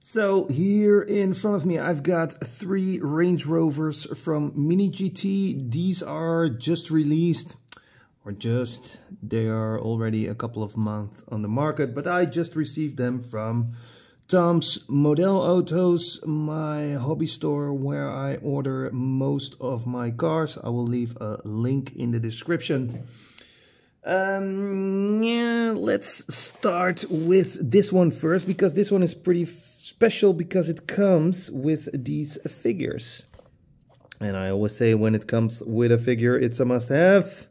So here in front of me, I've got 3 Range Rovers from Mini GT. These are just released, they are already a couple of months on the market, but I just received them from Tom's Model Autos, my hobby store where I order most of my cars. I will leave a link in the description. Let's start with this one first, because this one is pretty special because it comes with these figures. And I always say when it comes with a figure, it's a must-have.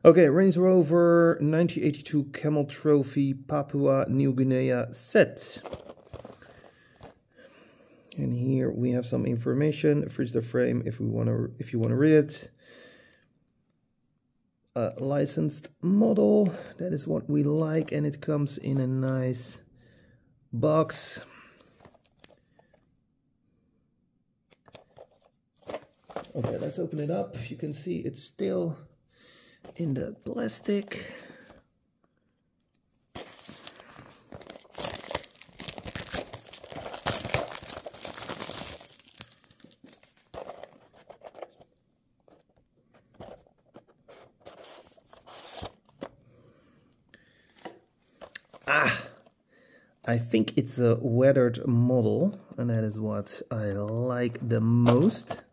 Okay, Range Rover 1982 Camel Trophy Papua New Guinea set. And here we have some information. Freeze the frame if you want to read it. A licensed model, that is what we like, and it comes in a nice box. Okay, let's open it up. You can see it's still in the plastic. I think it's a weathered model, and that is what I like the most.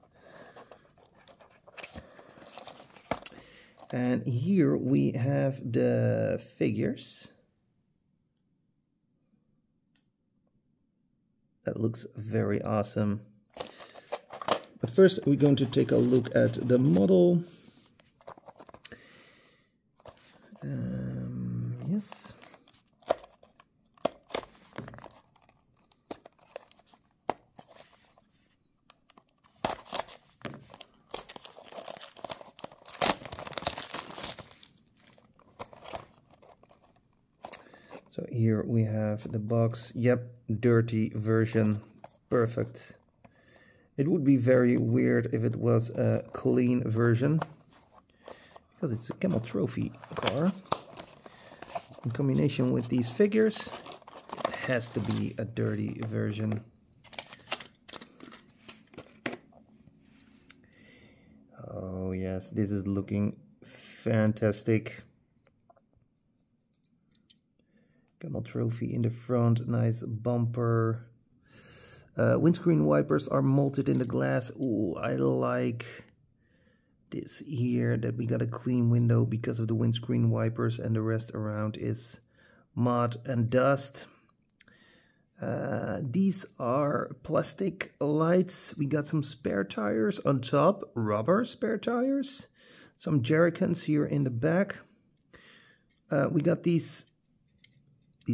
And here we have the figures. That looks very awesome. But first we're going to take a look at the model. Yes. So here we have the box. Yep, dirty version. Perfect. It would be very weird if it was a clean version, because it's a Camel Trophy car. In combination with these figures, it has to be a dirty version. Oh yes, this is looking fantastic. Camel Trophy in the front, nice bumper. Windscreen wipers are molded in the glass. Ooh, I like this here, that we got a clean window because of the windscreen wipers, and the rest around is mud and dust. These are plastic lights. We got some spare tires on top, rubber spare tires. Some jerrycans here in the back. We got these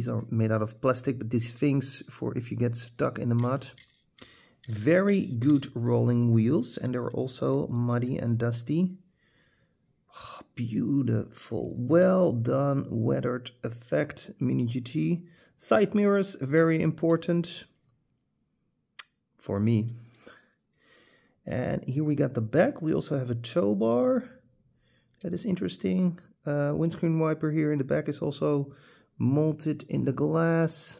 are made out of plastic, but these things for if you get stuck in the mud. Very good rolling wheels, and they're also muddy and dusty. Oh, beautiful, well done, weathered effect, Mini GT. Side mirrors, very important for me. And here we got the back. We also have a tow bar. That is interesting. Windscreen wiper here in the back is also molded in the glass.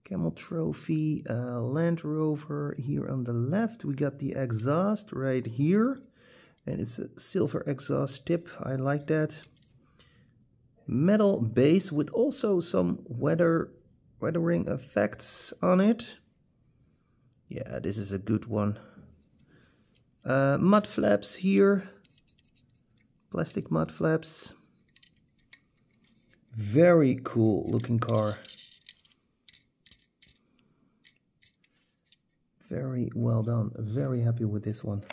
Camel Trophy, Land Rover here on the left. We got the exhaust right here, and it's a silver exhaust tip. I like that. Metal base with also some weathering effects on it. Yeah, this is a good one. Mud flaps here, plastic mud flaps. Very cool looking car. Very well done. Very happy with this one.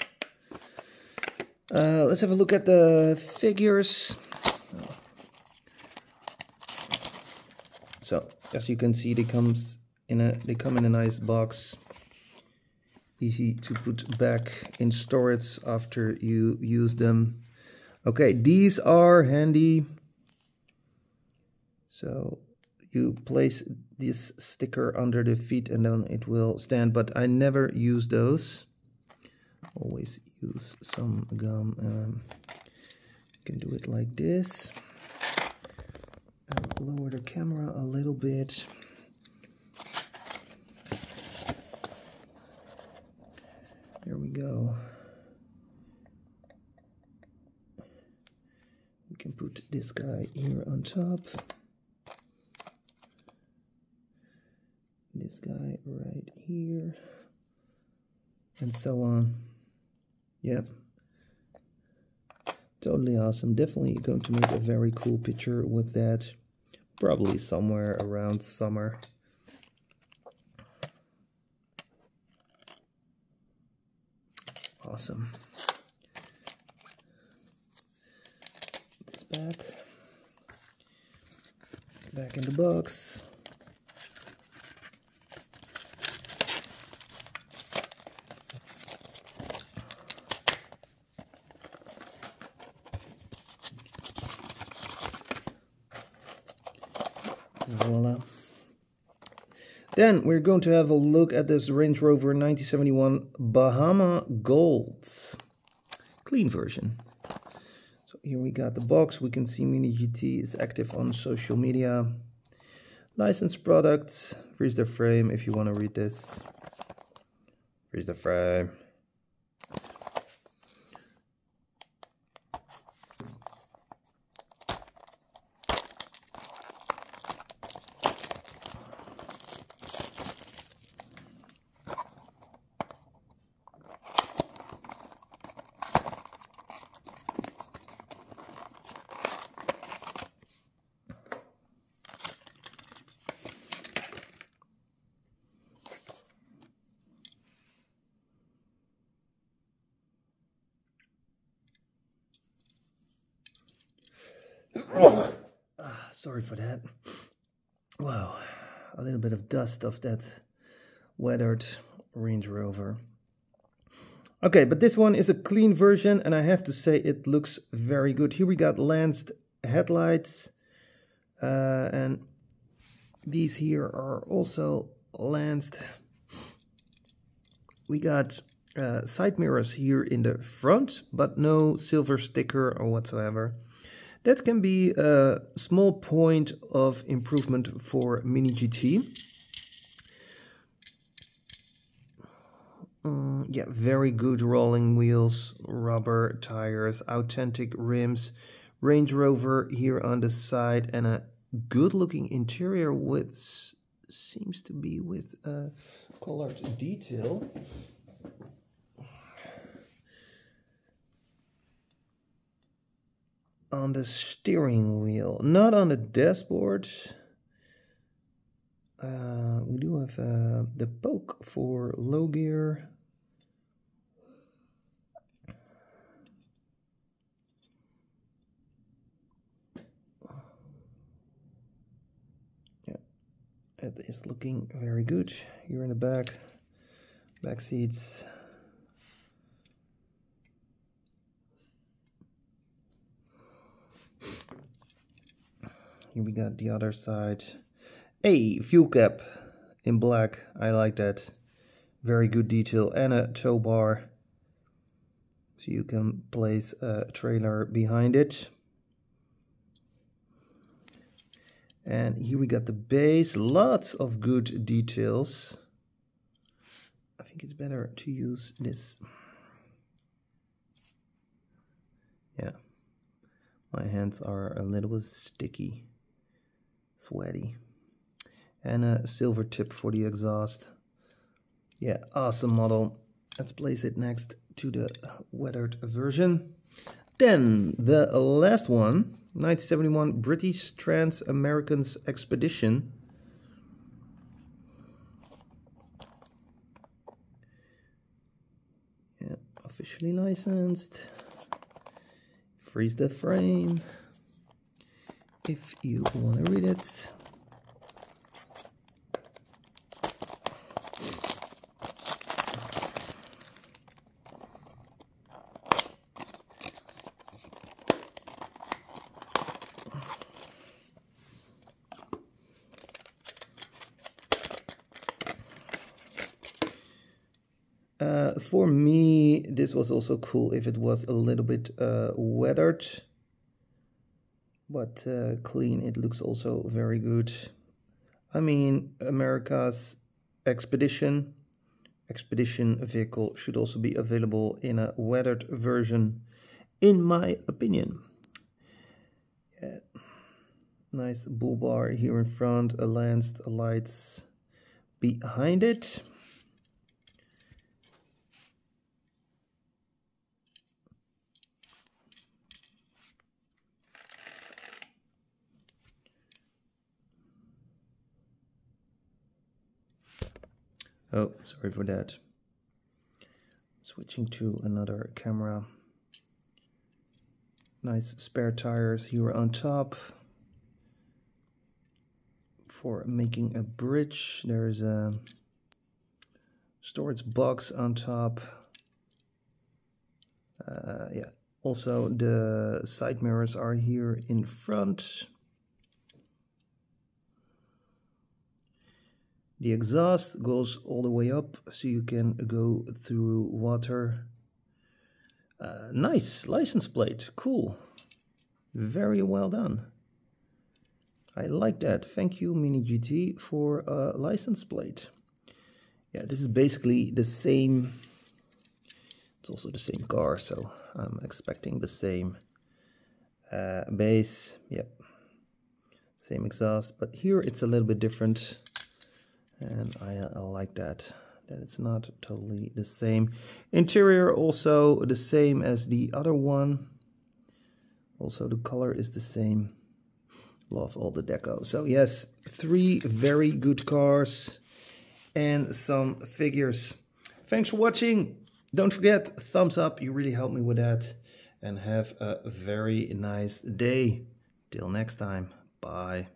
Let's have a look at the figures. So as you can see, they come in a nice box. Easy to put back in storage after you use them. Okay, these are handy. So you place this sticker under the feet and then it will stand, but I never use those. Always use some gum. You can do it like this. I'll lower the camera a little bit. this guy here on top. This guy right here. And so on. Yep. Totally awesome. Definitely going to make a very cool picture with that. Probably somewhere around summer. Awesome. This back in the box. Voila. Then we're going to have a look at this Range Rover 1971 Bahama Gold. Clean version. So here we got the box. We can see Mini GT is active on social media. Licensed products. Freeze the frame if you want to read this. Freeze the frame. Sorry for that. Wow, a little bit of dust of that weathered Range Rover. Okay, but this one is a clean version, and I have to say it looks very good. Here we got lanced headlights, and these here are also lanced. We got side mirrors here in the front, but no silver sticker or whatsoever. That can be a small point of improvement for Mini GT. Yeah, very good rolling wheels, rubber tires, authentic rims, Range Rover here on the side, and a good looking interior with, seems to be with colored detail. On the steering wheel, not on the dashboard. We do have the poke for low gear. Yeah, it is looking very good. Here in the back seats. Here we got the other side. Hey, fuel cap in black. I like that. Very good detail, and a tow bar. So you can place a trailer behind it. And here we got the base. Lots of good details. I think it's better to use this. Yeah. My hands are a little bit sticky. Sweaty. And a silver tip for the exhaust. Yeah, awesome model. Let's place it next to the weathered version. Then the last one, 1971 British Trans-Americans Expedition. Yeah, officially licensed. Freeze the frame if you want to read it. For me, this was also cool if it was a little bit weathered, but clean. It looks also very good. I mean, America's expedition vehicle should also be available in a weathered version, in my opinion. Nice bull bar here in front, a lanced lights behind it. Oh, sorry for that. Switching to another camera. Nice spare tires here on top for making a bridge. There's a storage box on top. Yeah. Also, the side mirrors are here in front. The exhaust goes all the way up, so you can go through water. Nice license plate, cool. Very well done. I like that. Thank you, Mini GT, for a license plate. Yeah, this is basically the same. It's also the same car, so I'm expecting the same base. Yep, same exhaust, but here it's a little bit different. And I like that it's not totally the same. Interior also the same as the other one. Also the color is the same. Love all the deco. So yes, 3 very good cars and some figures. Thanks for watching. Don't forget, thumbs up, you really help me with that. And have a very nice day. Till next time, bye.